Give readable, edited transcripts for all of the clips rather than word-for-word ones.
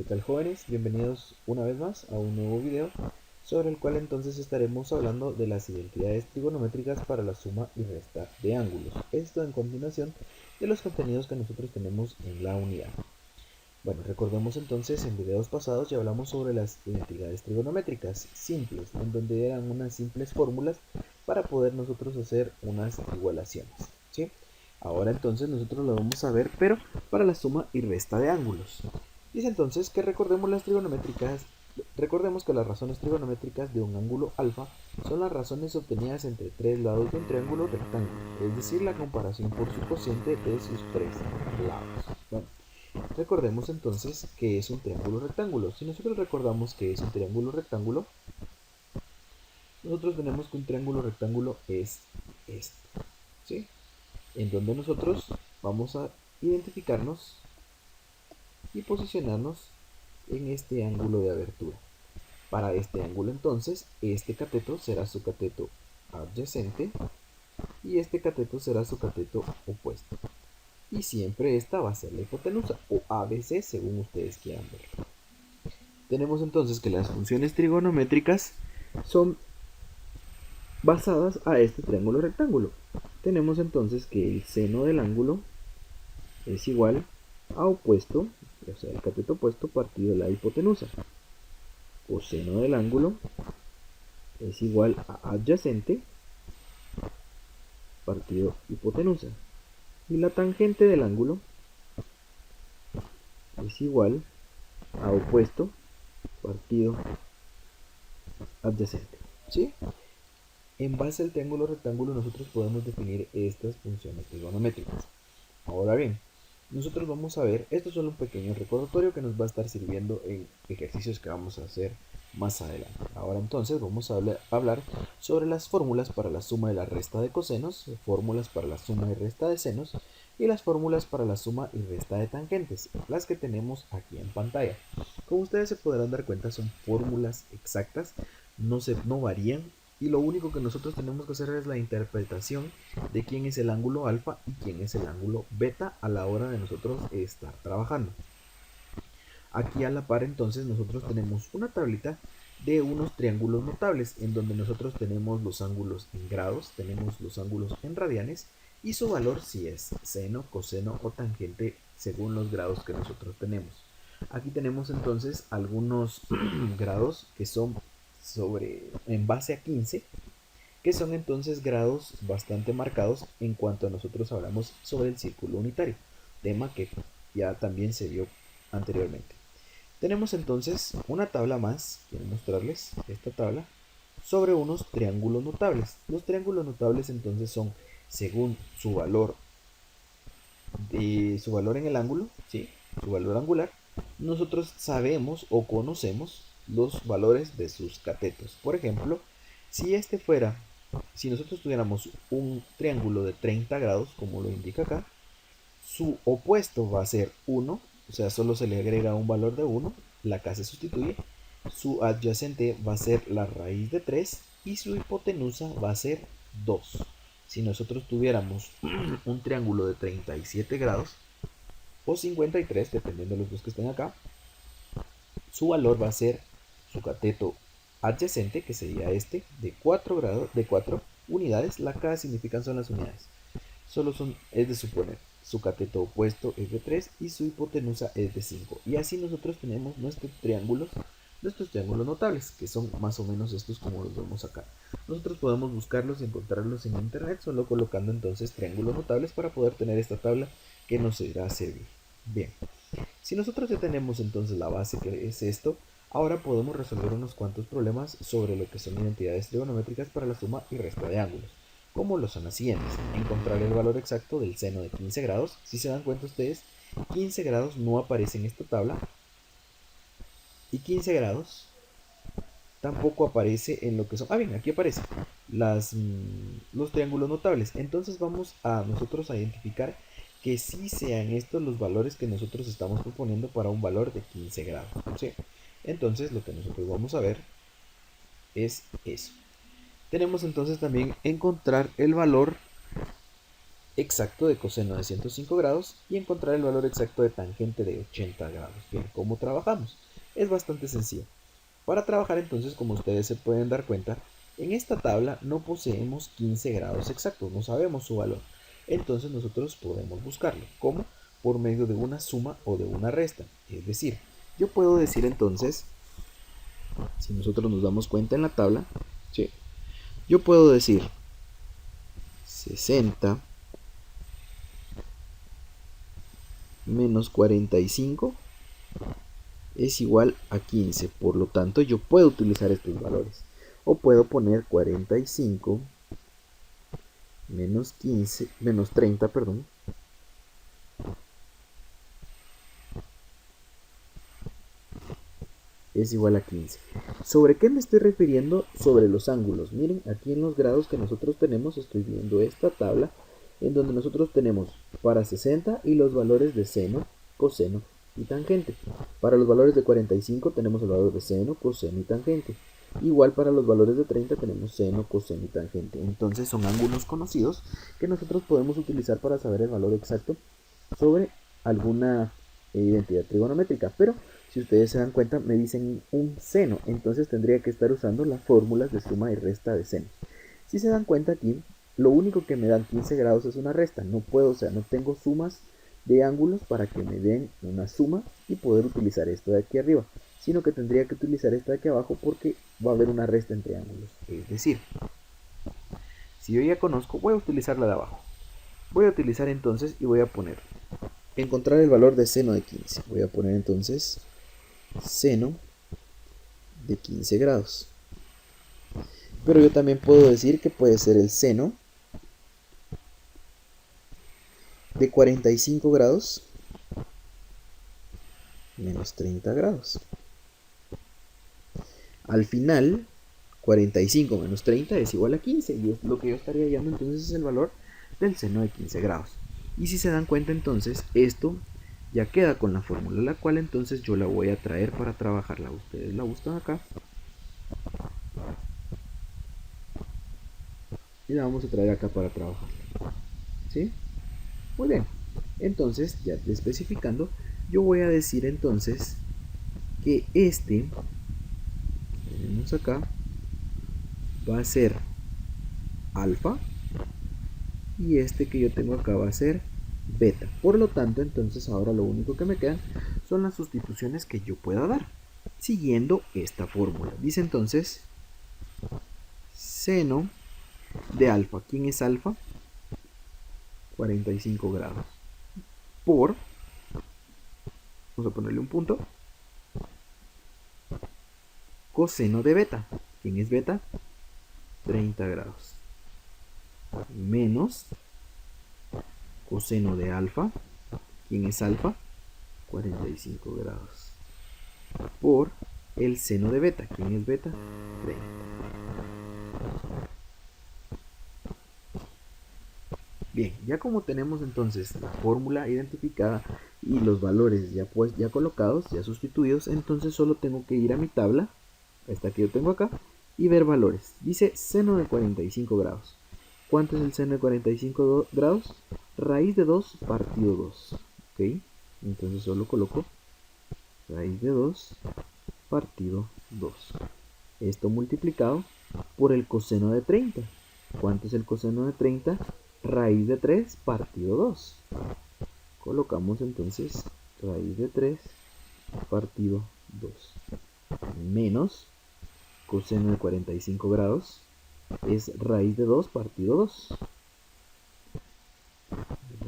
¿Qué tal, jóvenes? Bienvenidos una vez más a un nuevo video sobre el cual entonces estaremos hablando de las identidades trigonométricas para la suma y resta de ángulos. Esto en continuación de los contenidos que nosotros tenemos en la unidad. Bueno, recordemos entonces en videos pasados ya hablamos sobre las identidades trigonométricas simples, en donde eran unas simples fórmulas para poder nosotros hacer unas igualaciones, ¿sí? Ahora entonces nosotros lo vamos a ver, pero para la suma y resta de ángulos. Dice entonces que recordemos que las razones trigonométricas de un ángulo alfa son las razones obtenidas entre tres lados de un triángulo rectángulo, es decir, la comparación por su cociente de sus tres lados. Bueno, recordemos entonces que es un triángulo rectángulo. Si nosotros recordamos que es un triángulo rectángulo, nosotros tenemos que un triángulo rectángulo es este, ¿sí? En donde nosotros vamos a identificarnos y posicionarnos en este ángulo de abertura. Para este ángulo entonces, este cateto será su cateto adyacente y este cateto será su cateto opuesto. Y siempre esta va a ser la hipotenusa, o ABC según ustedes quieran verlo. Tenemos entonces que las funciones trigonométricas son basadas a este triángulo rectángulo. Tenemos entonces que el seno del ángulo es igual a opuesto, o sea, el cateto opuesto partido la hipotenusa. Coseno del ángulo es igual a adyacente partido hipotenusa. Y la tangente del ángulo es igual a opuesto partido adyacente. ¿Sí? En base al triángulo rectángulo nosotros podemos definir estas funciones trigonométricas. Ahora bien, nosotros vamos a ver, esto es solo un pequeño recordatorio que nos va a estar sirviendo en ejercicios que vamos a hacer más adelante. Ahora entonces vamos a hablar sobre las fórmulas para la suma y la resta de cosenos, fórmulas para la suma y resta de senos y las fórmulas para la suma y resta de tangentes, las que tenemos aquí en pantalla. Como ustedes se podrán dar cuenta, son fórmulas exactas, no varían, y lo único que nosotros tenemos que hacer es la interpretación de quién es el ángulo alfa y quién es el ángulo beta a la hora de nosotros estar trabajando. Aquí a la par entonces nosotros tenemos una tablita de unos triángulos notables en donde nosotros tenemos los ángulos en grados, tenemos los ángulos en radianes y su valor si es seno, coseno o tangente según los grados que nosotros tenemos. Aquí tenemos entonces algunos grados que son en base a 15, que son entonces grados bastante marcados en cuanto a nosotros hablamos sobre el círculo unitario, tema que ya también se vio anteriormente. Tenemos entonces una tabla más, quiero mostrarles esta tabla, sobre unos triángulos notables. Los triángulos notables entonces son según su valor en el ángulo, ¿sí? Su valor angular, nosotros sabemos o conocemos los valores de sus catetos. Por ejemplo, si nosotros tuviéramos un triángulo de 30 grados, como lo indica acá, su opuesto va a ser 1, o sea, solo se le agrega un valor de 1, la K se sustituye, su adyacente va a ser la raíz de 3 y su hipotenusa va a ser 2. Si nosotros tuviéramos un triángulo de 37 grados o 53, dependiendo de los dos que estén acá, su valor va a ser su cateto adyacente, que sería este, de 4 grados, de 4 unidades. La K significan son las unidades. Es de suponer. Su cateto opuesto es de 3 y su hipotenusa es de 5. Y así nosotros tenemos nuestros triángulos notables, que son más o menos estos como los vemos acá. Nosotros podemos buscarlos y encontrarlos en internet, solo colocando entonces triángulos notables para poder tener esta tabla que nos irá a servir. Bien, si nosotros ya tenemos entonces la base que es esto, ahora podemos resolver unos cuantos problemas sobre lo que son identidades trigonométricas para la suma y resta de ángulos, como lo son las siguientes. Encontrar el valor exacto del seno de 15 grados. Si se dan cuenta ustedes, 15 grados no aparece en esta tabla y 15 grados tampoco aparece en lo que son... bien, aquí aparece los triángulos notables. Entonces vamos a nosotros a identificar que sí sean estos los valores que nosotros estamos proponiendo para un valor de 15 grados, ¿sí? Entonces lo que nosotros vamos a ver es eso. Tenemos entonces también encontrar el valor exacto de coseno de 105 grados y encontrar el valor exacto de tangente de 80 grados. Bien, ¿cómo trabajamos? Es bastante sencillo. Para trabajar entonces, como ustedes se pueden dar cuenta, en esta tabla no poseemos 15 grados exactos, no sabemos su valor. Entonces nosotros podemos buscarlo. ¿Cómo? Por medio de una suma o de una resta. Es decir, yo puedo decir entonces, si nosotros nos damos cuenta en la tabla, ¿sí? Yo puedo decir 60 menos 45 es igual a 15. Por lo tanto, yo puedo utilizar estos valores. O puedo poner 45 menos 15, menos 30, perdón, es igual a 15. ¿Sobre qué me estoy refiriendo? Sobre los ángulos. Miren, aquí en los grados que nosotros tenemos, estoy viendo esta tabla en donde nosotros tenemos para 60 y los valores de seno, coseno y tangente. Para los valores de 45 tenemos el valor de seno, coseno y tangente. Igual para los valores de 30 tenemos seno, coseno y tangente. Entonces son ángulos conocidos que nosotros podemos utilizar para saber el valor exacto sobre alguna identidad trigonométrica. Pero si ustedes se dan cuenta, me dicen un seno, entonces tendría que estar usando las fórmulas de suma y resta de seno. Si se dan cuenta aquí, lo único que me dan 15 grados es una resta. No puedo, o sea, no tengo sumas de ángulos para que me den una suma y poder utilizar esto de aquí arriba, sino que tendría que utilizar esta de aquí abajo porque va a haber una resta entre ángulos. Es decir, si yo ya conozco, voy a utilizar la de abajo. Voy a utilizar entonces y voy a poner encontrar el valor de seno de 15. Voy a poner entonces seno de 15 grados. Pero yo también puedo decir que puede ser el seno de 45 grados menos 30 grados. Al final, 45 menos 30 es igual a 15 y es lo que yo estaría hallando entonces es el valor del seno de 15 grados. Y si se dan cuenta entonces, esto ya queda con la fórmula, la cual entonces yo la voy a traer para trabajarla. Ustedes la buscan acá y la vamos a traer acá para trabajarla. ¿Sí? Muy bien. Entonces, ya especificando, yo voy a decir entonces que este, tenemos acá, va a ser alfa y este que yo tengo acá va a ser beta. Por lo tanto, entonces ahora lo único que me quedan son las sustituciones que yo pueda dar siguiendo esta fórmula. Dice entonces seno de alfa. ¿Quién es alfa? 45 grados. Por, vamos a ponerle un punto, coseno de beta. ¿Quién es beta? 30 grados. Menos coseno de alfa. ¿Quién es alfa? 45 grados. Por el seno de beta. ¿Quién es beta? 30. Bien, ya como tenemos entonces la fórmula identificada y los valores ya colocados, ya sustituidos, entonces solo tengo que ir a mi tabla, esta que yo tengo acá, y ver valores. Dice seno de 45 grados. ¿Cuánto es el seno de 45 grados? Raíz de 2 partido 2. ¿Ok? Entonces solo coloco raíz de 2 partido 2. Esto multiplicado por el coseno de 30. ¿Cuánto es el coseno de 30? Raíz de 3 partido 2. Colocamos entonces raíz de 3 partido 2. Menos coseno de 45 grados es raíz de 2 partido 2.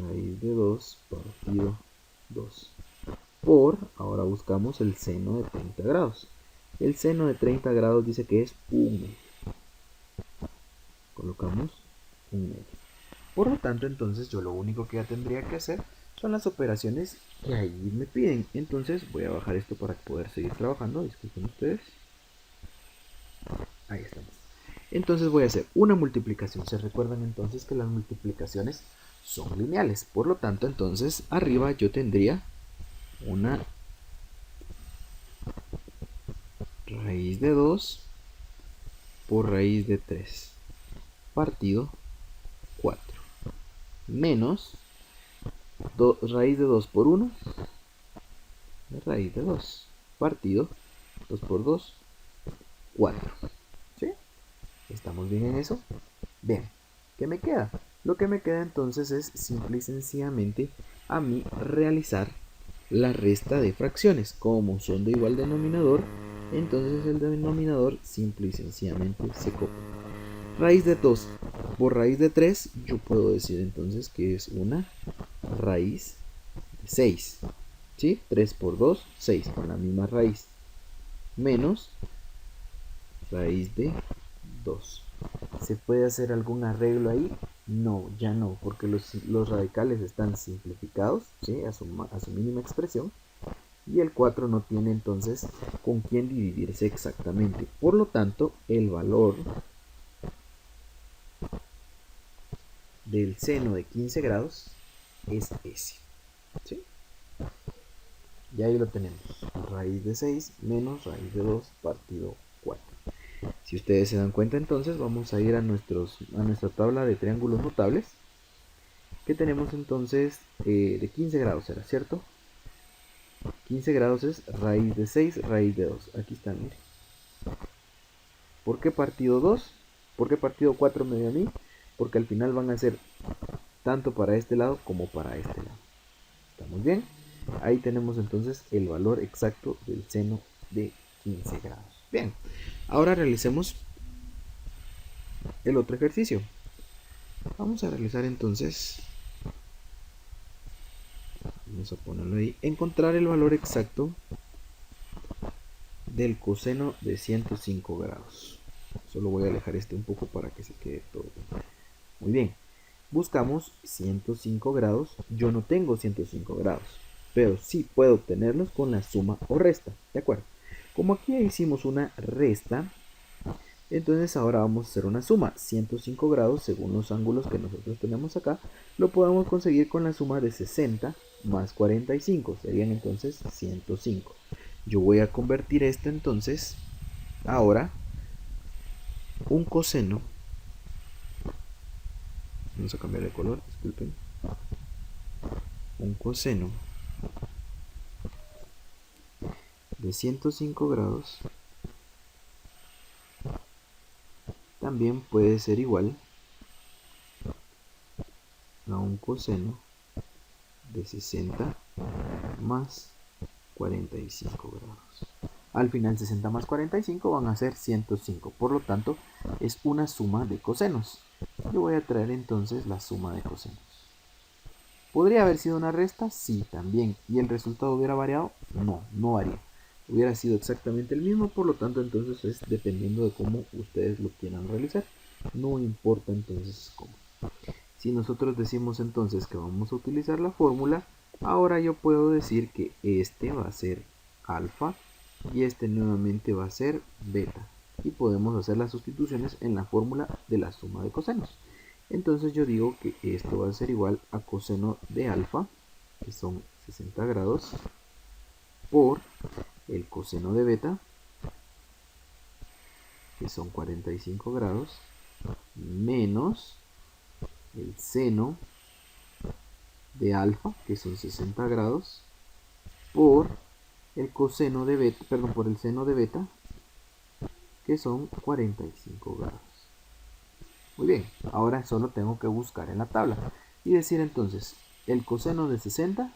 Raíz de 2 partido 2. Por, ahora buscamos el seno de 30 grados. El seno de 30 grados dice que es 1. Colocamos 1. Por lo tanto, entonces yo lo único que ya tendría que hacer son las operaciones que ahí me piden. Entonces voy a bajar esto para poder seguir trabajando. Disculpen ustedes. Ahí estamos. Entonces voy a hacer una multiplicación. Se recuerdan entonces que las multiplicaciones son lineales. Por lo tanto, entonces arriba yo tendría una raíz de 2 por raíz de 3 partido 4. menos raíz de 2 por 1, raíz de 2, partido 2 por 2, 4. ¿Sí? ¿Estamos bien en eso? Bien. ¿Qué me queda? Lo que me queda entonces es simple y sencillamente a mí realizar la resta de fracciones. Como son de igual denominador, entonces el denominador simple y sencillamente se copia. Raíz de 2 por raíz de 3, yo puedo decir entonces que es una raíz de 6. ¿Sí? 3 por 2, 6, con la misma raíz. Menos raíz de 2. ¿Se puede hacer algún arreglo ahí? No, ya no, porque los radicales están simplificados, ¿sí? a su mínima expresión, y el 4 no tiene entonces con quién dividirse exactamente. Por lo tanto, el valor del seno de 15 grados es ese. ¿Sí? Y ahí lo tenemos. Raíz de 6 menos raíz de 2 partido 4. Si ustedes se dan cuenta, entonces vamos a ir a nuestra tabla de triángulos notables, que tenemos entonces de 15 grados, ¿era cierto? 15 grados es raíz de 6, raíz de 2. Aquí está, mire. ¿Por qué partido 2? ¿Por qué partido 4 me dio a mí? Porque al final van a ser tanto para este lado como para este lado. ¿Estamos bien? Ahí tenemos entonces el valor exacto del seno de 15 grados. Bien, ahora realicemos el otro ejercicio. Vamos a realizar entonces, vamos a ponerlo ahí, encontrar el valor exacto del coseno de 105 grados. Solo voy a alejar este un poco para que se quede todo. Muy bien, buscamos 105 grados. Yo no tengo 105 grados, pero sí puedo obtenerlos con la suma o resta, ¿de acuerdo? Como aquí hicimos una resta, entonces ahora vamos a hacer una suma. 105 grados, según los ángulos que nosotros tenemos acá, lo podemos conseguir con la suma de 60 más 45. Serían entonces 105. Yo voy a convertir esto entonces, ahora, un coseno. Vamos a cambiar de color, disculpen. Un coseno de 105 grados también puede ser igual a un coseno de 60 más 45 grados. Al final 60 más 45 van a ser 105. Por lo tanto, es una suma de cosenos. Yo voy a traer entonces la suma de cosenos. ¿Podría haber sido una resta? Sí, también. ¿Y el resultado hubiera variado? No, no varía. Hubiera sido exactamente el mismo, por lo tanto entonces es dependiendo de cómo ustedes lo quieran realizar. No importa entonces cómo. Si nosotros decimos entonces que vamos a utilizar la fórmula, ahora yo puedo decir que este va a ser alfa y este nuevamente va a ser beta. Y podemos hacer las sustituciones en la fórmula de la suma de cosenos. Entonces yo digo que esto va a ser igual a coseno de alfa, que son 60 grados, por el coseno de beta, que son 45 grados, menos el seno de alfa, que son 60 grados, por el coseno de beta, perdón, por el seno de beta, que son 45 grados. Muy bien, ahora solo tengo que buscar en la tabla y decir entonces el coseno de 60,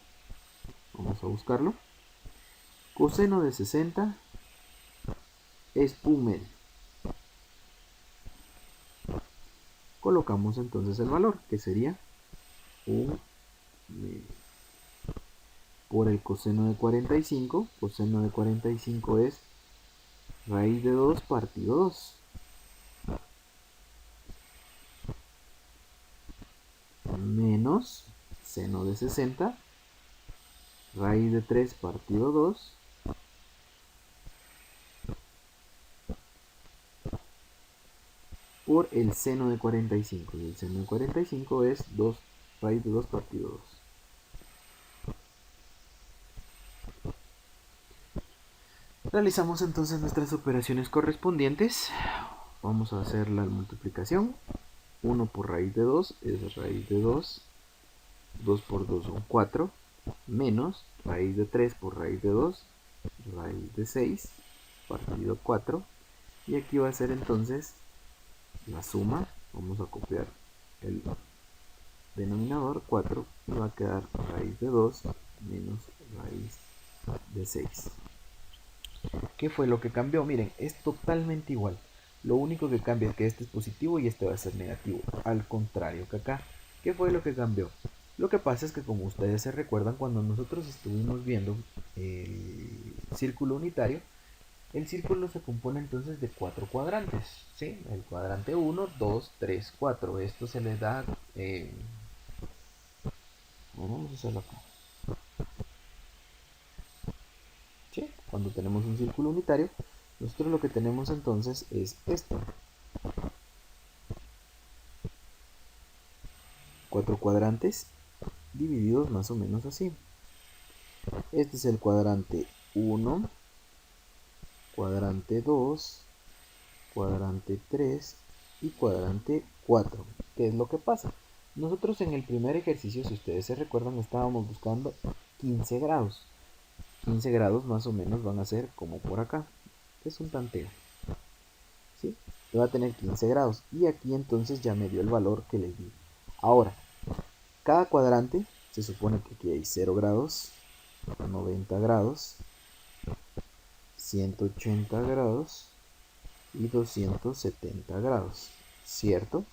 vamos a buscarlo, coseno de 60 es un medio. Colocamos entonces el valor, que sería un medio. Por el coseno de 45, coseno de 45 es raíz de 2 partido 2. Menos seno de 60, raíz de 3 partido 2, por el seno de 45. Y el seno de 45 es 2 raíz de 2 partido 2. Realizamos entonces nuestras operaciones correspondientes. Vamos a hacer la multiplicación. 1 por raíz de 2 es raíz de 2 2 por 2 son 4, menos raíz de 3 por raíz de 2, raíz de 6, partido 4. Y aquí va a ser entonces la suma. Vamos a copiar el denominador 4 y va a quedar raíz de 2 menos raíz de 6. ¿Qué fue lo que cambió? Miren, es totalmente igual. Lo único que cambia es que este es positivo y este va a ser negativo. Al contrario que acá. ¿Qué fue lo que cambió? Lo que pasa es que, como ustedes se recuerdan, cuando nosotros estuvimos viendo el círculo unitario, el círculo se compone entonces de 4 cuadrantes. ¿Sí? El cuadrante 1, 2, 3, 4. Esto se le da... bueno, vamos a hacerlo acá. ¿Sí? Cuando tenemos un círculo unitario, nosotros lo que tenemos entonces es esto. 4 cuadrantes divididos más o menos así. Este es el cuadrante 1, cuadrante 2, cuadrante 3 y cuadrante 4. ¿Qué es lo que pasa? Nosotros en el primer ejercicio, si ustedes se recuerdan, estábamos buscando 15 grados. 15 grados más o menos van a ser como por acá. Es un tanteo. ¿Sí? Va a tener 15 grados. Y aquí entonces ya me dio el valor que les di. Ahora, cada cuadrante se supone que aquí hay 0 grados, 90 grados, 180 grados y 270 grados, ¿cierto?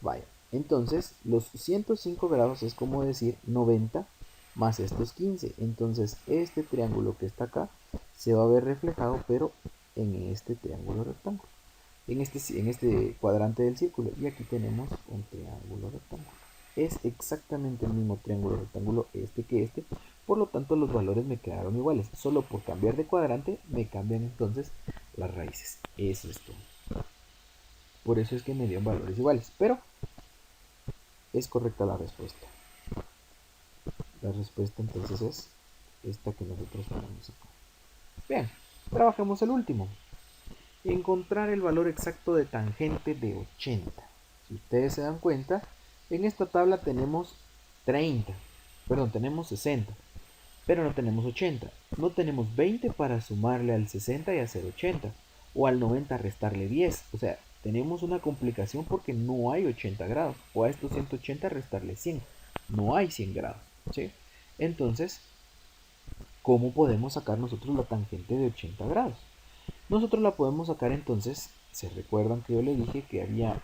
Vaya, entonces los 105 grados es como decir 90 más estos 15. Entonces este triángulo que está acá se va a ver reflejado, pero en este triángulo rectángulo, en este cuadrante del círculo. Y aquí tenemos un triángulo rectángulo. Es exactamente el mismo triángulo rectángulo este que este. Por lo tanto, los valores me quedaron iguales. Solo por cambiar de cuadrante me cambian entonces las raíces. Eso es todo. Por eso es que me dieron valores iguales. Pero es correcta la respuesta. La respuesta entonces es esta que nosotros ponemos acá. Bien, trabajemos el último. Encontrar el valor exacto de tangente de 80. Si ustedes se dan cuenta, en esta tabla tenemos 60, pero no tenemos 80. No tenemos 20 para sumarle al 60 y hacer 80, o al 90 restarle 10. O sea, tenemos una complicación porque no hay 80 grados, o a estos 180 restarle 100. No hay 100 grados, ¿sí? Entonces, ¿cómo podemos sacar nosotros la tangente de 80 grados? Nosotros la podemos sacar entonces, ¿se recuerdan que yo le dije que había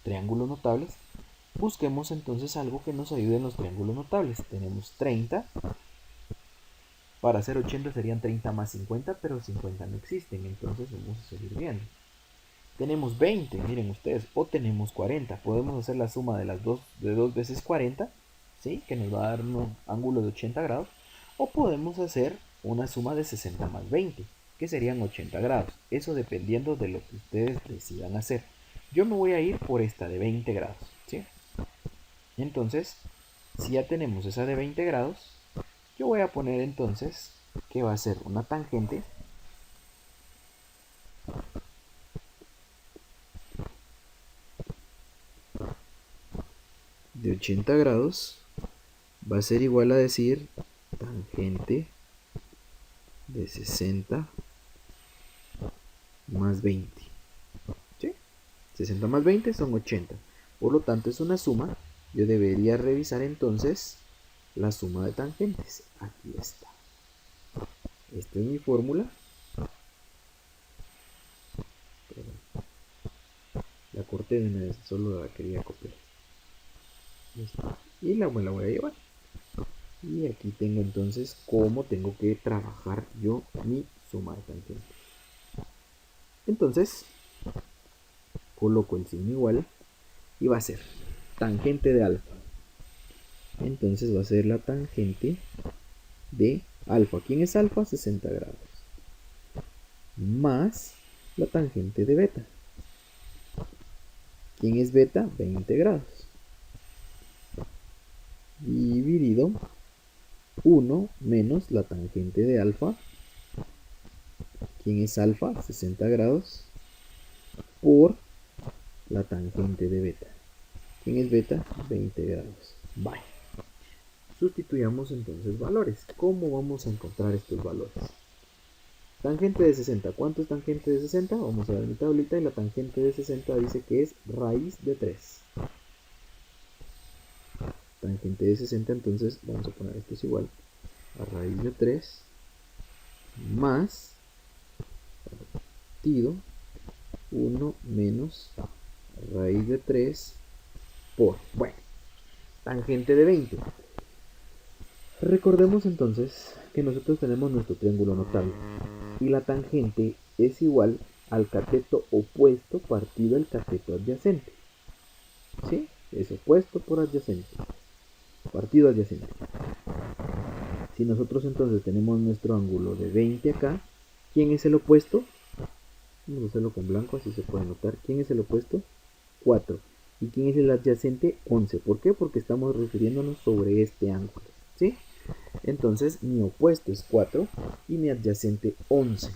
triángulos notables? Busquemos entonces algo que nos ayude en los triángulos notables. Tenemos 30. Para hacer 80 serían 30 más 50, pero 50 no existen, entonces vamos a seguir viendo. Tenemos 20, miren ustedes, o tenemos 40. Podemos hacer la suma de las dos veces 40, ¿sí? Que nos va a dar un ángulo de 80 grados. O podemos hacer una suma de 60 más 20, que serían 80 grados. Eso dependiendo de lo que ustedes decidan hacer. Yo me voy a ir por esta de 20 grados, ¿sí? Entonces, si ya tenemos esa de 20 grados, yo voy a poner entonces que va a ser una tangente de 80 grados va a ser igual a decir tangente de 60 más 20. ¿Sí? 60 más 20 son 80. Por lo tanto es una suma. Yo debería revisar entonces la suma de tangentes. Aquí está. Esta es mi fórmula. La corté de una vez, solo la quería copiar. Y me la voy a llevar. Y aquí tengo entonces cómo tengo que trabajar yo mi suma de tangentes. Entonces, coloco el signo igual y va a ser tangente de alfa. Entonces va a ser la tangente de alfa. ¿Quién es alfa? 60 grados. Más la tangente de beta. ¿Quién es beta? 20 grados. Dividido 1 menos la tangente de alfa. ¿Quién es alfa? 60 grados. Por la tangente de beta. ¿Quién es beta? 20 grados. Vale. Sustituyamos entonces valores. ¿Cómo vamos a encontrar estos valores? Tangente de 60. ¿Cuánto es tangente de 60? Vamos a ver mi tablita y la tangente de 60 dice que es raíz de 3. Tangente de 60, entonces vamos a poner esto es igual a raíz de 3 más partido 1 menos raíz de 3 por, bueno, tangente de 20. Recordemos entonces que nosotros tenemos nuestro triángulo notable y la tangente es igual al cateto opuesto partido el cateto adyacente. ¿Sí? Es opuesto por adyacente. Partido adyacente. Si nosotros entonces tenemos nuestro ángulo de 20 acá, ¿quién es el opuesto? Vamos a hacerlo con blanco, así se puede notar. ¿Quién es el opuesto? 4. ¿Y quién es el adyacente? 11. ¿Por qué? Porque estamos refiriéndonos sobre este ángulo. ¿Sí? Entonces mi opuesto es 4 y mi adyacente 11.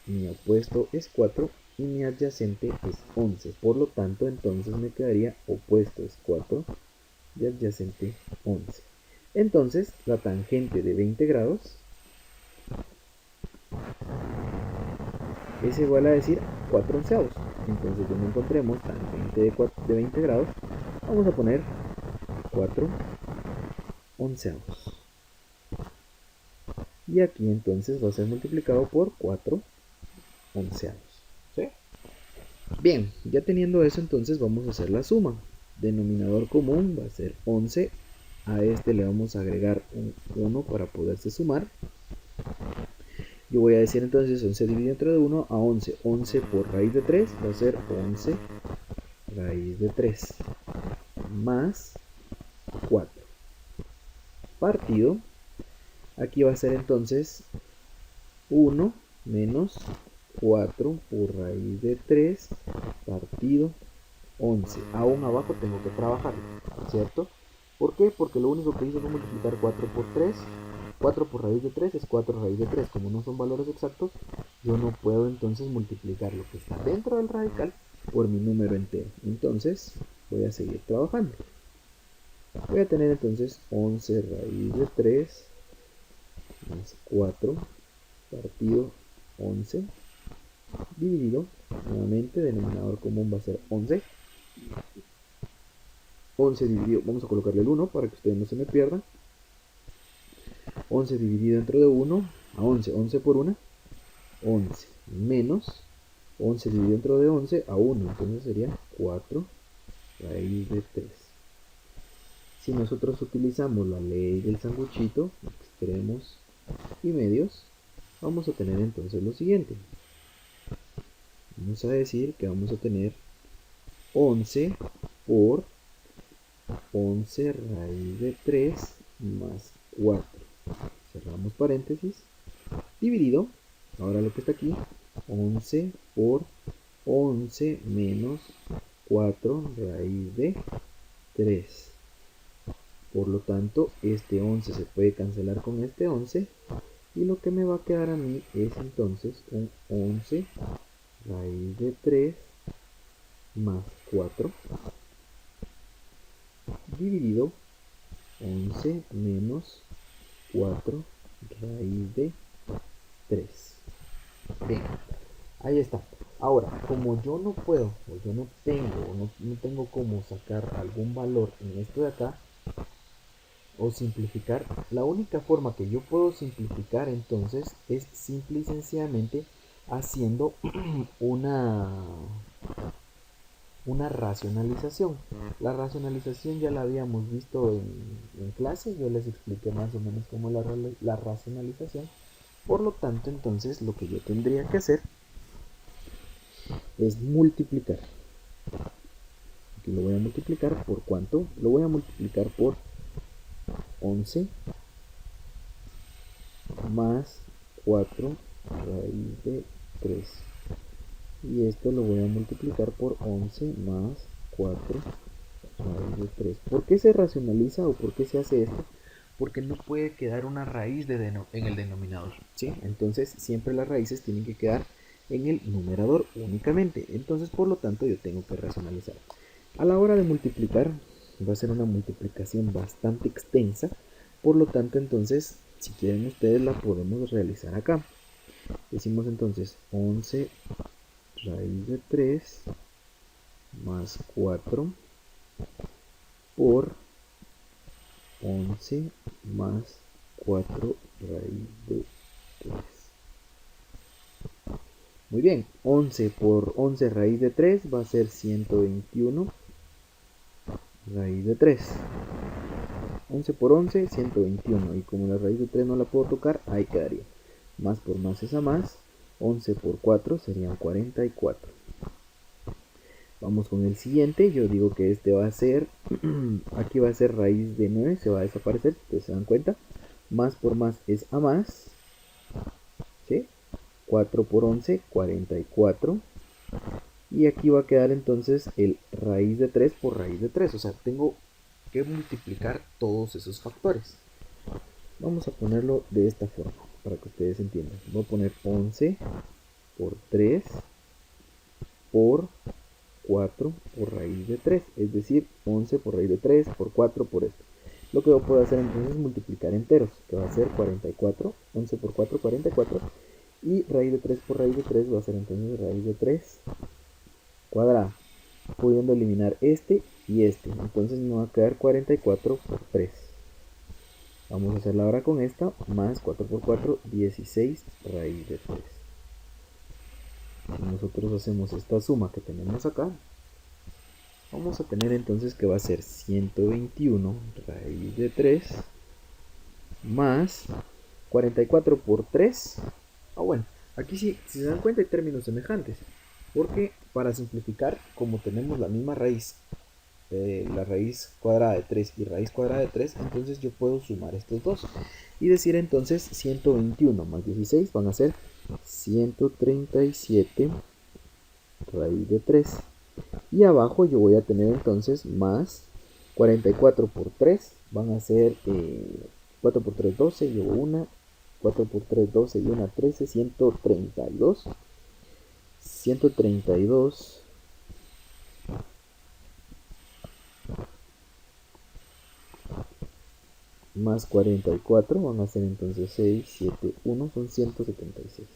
Mi opuesto es 4 y mi adyacente es 11. Por lo tanto, entonces me quedaría opuesto es 4 y adyacente 11. Entonces, la tangente de 20 grados es igual a decir 4 onceavos. Entonces, donde encontremos tangente de 20 grados, vamos a poner 4 onceavos. Y aquí entonces va a ser multiplicado por 4 onceavos. ¿Sí? Bien, ya teniendo eso, entonces vamos a hacer la suma. Denominador común va a ser 11. A este le vamos a agregar un 1 para poderse sumar. Yo voy a decir entonces 11 dividido entre 1 a 11. 11 por raíz de 3 va a ser 11 raíz de 3 más 4. Partido. Aquí va a ser entonces 1 menos 4 por raíz de 3 partido 11. Aún abajo tengo que trabajar, ¿cierto? ¿Por qué? Porque lo único que hice fue multiplicar 4 por 3. 4 por raíz de 3 es 4 raíz de 3. Como no son valores exactos, yo no puedo entonces multiplicar lo que está dentro del radical por mi número entero. Entonces voy a seguir trabajando. Voy a tener entonces 11 raíz de 3 más 4 partido 11 dividido, nuevamente denominador común va a ser 11. 11 dividido, vamos a colocarle el 1 para que ustedes no se me pierdan. 11 dividido dentro de 1 a 11, 11 por 1, 11 menos 11 dividido dentro de 11 a 1, entonces sería 4 raíz de 3. Si nosotros utilizamos la ley del sanguchito, extremos y medios, vamos a tener entonces lo siguiente. Vamos a decir que vamos a tener 11 por 11 raíz de 3 más 4. Cerramos paréntesis. Dividido, ahora lo que está aquí, 11 por 11 menos 4 raíz de 3. Por lo tanto, este 11 se puede cancelar con este 11. Y lo que me va a quedar a mí es entonces un 11 raíz de 3 más 4 dividido 11 menos 4 raíz de 3. Bien, ahí está. Ahora, como yo no puedo, o yo no tengo cómo sacar algún valor en esto de acá, o simplificar, la única forma que yo puedo simplificar entonces es simple y sencillamente haciendo una racionalización. La racionalización ya la habíamos visto en clase, yo les expliqué más o menos cómo la racionalización. Por lo tanto, entonces lo que yo tendría que hacer es multiplicar. Aquí lo voy a multiplicar por ¿cuánto? Lo voy a multiplicar por 11 más 4 raíz de 3. Y esto lo voy a multiplicar por 11 más 4 raíz de 3. ¿Por qué se racionaliza o por qué se hace esto? Porque no puede quedar una raíz en el denominador, ¿sí? Entonces siempre las raíces tienen que quedar en el numerador únicamente. Entonces por lo tanto yo tengo que racionalizar. A la hora de multiplicar, va a ser una multiplicación bastante extensa, por lo tanto entonces, si quieren ustedes la podemos realizar acá. Decimos entonces 11 raíz de 3 más 4 por 11 más 4 raíz de 3. Muy bien, 11 por 11 raíz de 3 va a ser 121 raíz de 3. 11 por 11, 121. Y como la raíz de 3 no la puedo tocar, ahí quedaría. Más por más es a más. 11 por 4 serían 44. Vamos con el siguiente. Yo digo que este va a ser, aquí va a ser raíz de 9, se va a desaparecer, ustedes se dan cuenta. Más por más es a más. ¿Sí? 4 por 11, 44. Y aquí va a quedar entonces el raíz de 3 por raíz de 3. O sea, tengo que multiplicar todos esos factores. Vamos a ponerlo de esta forma para que ustedes entiendan. Voy a poner 11 por 3 por 4 por raíz de 3. Es decir, 11 por raíz de 3 por 4 por esto. Lo que yo puedo hacer entonces es multiplicar enteros, que va a ser 44. 11 por 4, 44. Y raíz de 3 por raíz de 3 va a ser entonces raíz de 3 cuadrada. Pudiendo eliminar este y este. Entonces me va a quedar 44 por 3. Vamos a hacerla ahora con esta. Más 4 por 4, 16 raíz de 3. Si nosotros hacemos esta suma que tenemos acá, vamos a tener entonces que va a ser 121 raíz de 3 más 44 por 3. Bueno, aquí sí, si se dan cuenta hay términos semejantes. Porque para simplificar, como tenemos la misma raíz, la raíz cuadrada de 3 y raíz cuadrada de 3, entonces yo puedo sumar estos dos. Y decir entonces 121 más 16 van a ser 137 raíz de 3. Y abajo yo voy a tener entonces más 44 por 3. Van a ser 4 por 3, 12. Llevo una. 4 por 3, 12 y una, 13. 132. 132 más 44 van a ser entonces 6, 7, 1, son 176.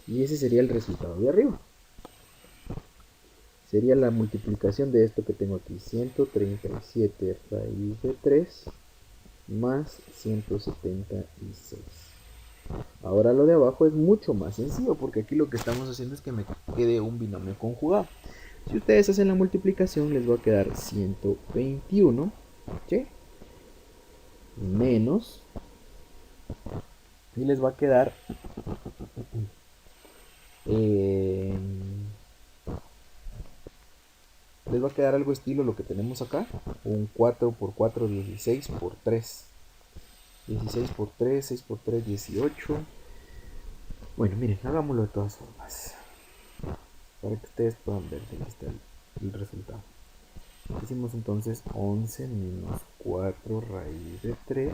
Y ese sería el resultado de arriba. Sería la multiplicación de esto que tengo aquí, 137 raíz de 3 más 176. Ahora lo de abajo es mucho más sencillo, porque aquí lo que estamos haciendo es que me quede un binomio conjugado. Si ustedes hacen la multiplicación, les va a quedar 121, ¿sí? Menos, y les va a quedar les va a quedar algo estilo lo que tenemos acá, un 4 por 4, 16 por 3, 16 por 3, 6 por 3, 18. Bueno, miren, hagámoslo de todas formas para que ustedes puedan ver dónde está el resultado. Hicimos entonces 11 menos 4 raíz de 3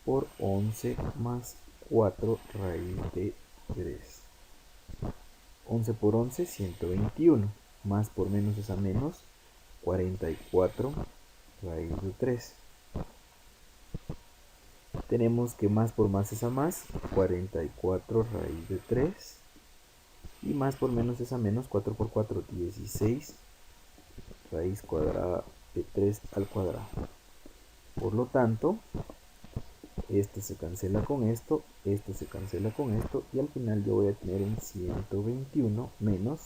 por 11 más 4 raíz de 3. 11 por 11, 121. Más por menos es a menos, 44 raíz de 3. Tenemos que más por más es a más, 44 raíz de 3. Y más por menos es a menos, 4 por 4, 16 raíz cuadrada de 3 al cuadrado. Por lo tanto, esto se cancela con esto, esto se cancela con esto, y al final yo voy a tener un 121 menos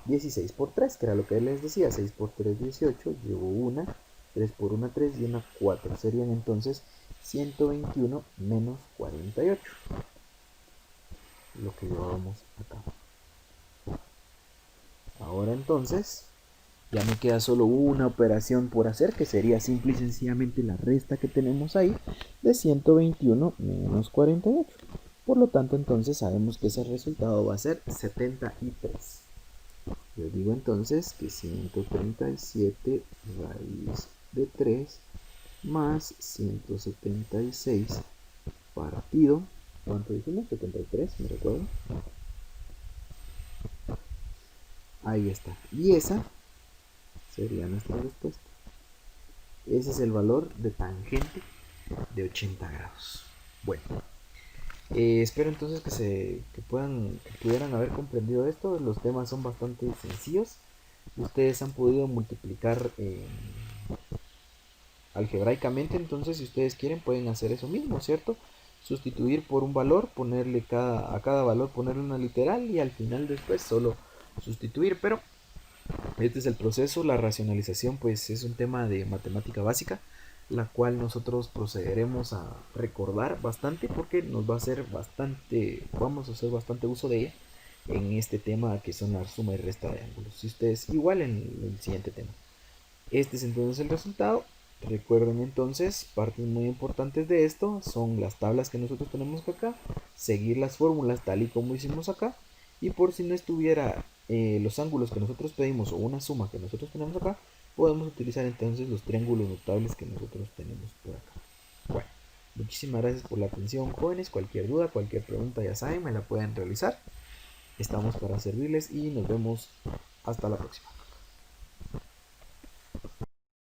16 por 3, que era lo que les decía, 6 por 3, 18, llevo una, 3 por 1, 3 y una 4, serían entonces 121 menos 48, lo que llevábamos acá. Ahora entonces, ya me queda solo una operación por hacer, que sería simple y sencillamente la resta que tenemos ahí de 121 menos 48. Por lo tanto, entonces sabemos que ese resultado va a ser 73. Yo digo entonces que 137 raíz de 3 más 176 partido, ¿cuánto dijimos? 73, me recuerdo. Ahí está. Y esa sería nuestra respuesta. Ese es el valor de tangente de 80 grados. Bueno, espero entonces que pudieran haber comprendido esto. Los temas son bastante sencillos. Ustedes han podido multiplicar algebraicamente, entonces si ustedes quieren pueden hacer eso mismo, ¿cierto? Sustituir por un valor, ponerle a cada valor ponerle una literal y al final después solo sustituir, pero este es el proceso. La racionalización pues es un tema de matemática básica, la cual nosotros procederemos a recordar bastante porque nos va a hacer vamos a hacer bastante uso de ella en este tema que son la suma y resta de ángulos. Si ustedes igual en el siguiente tema. Este es entonces el resultado. Recuerden entonces, partes muy importantes de esto son las tablas que nosotros tenemos acá, seguir las fórmulas tal y como hicimos acá, y por si no estuviera los ángulos que nosotros pedimos o una suma que nosotros tenemos acá, podemos utilizar entonces los triángulos notables que nosotros tenemos por acá. Bueno, muchísimas gracias por la atención, jóvenes. Cualquier duda, cualquier pregunta, ya saben, me la pueden realizar. Estamos para servirles y nos vemos hasta la próxima.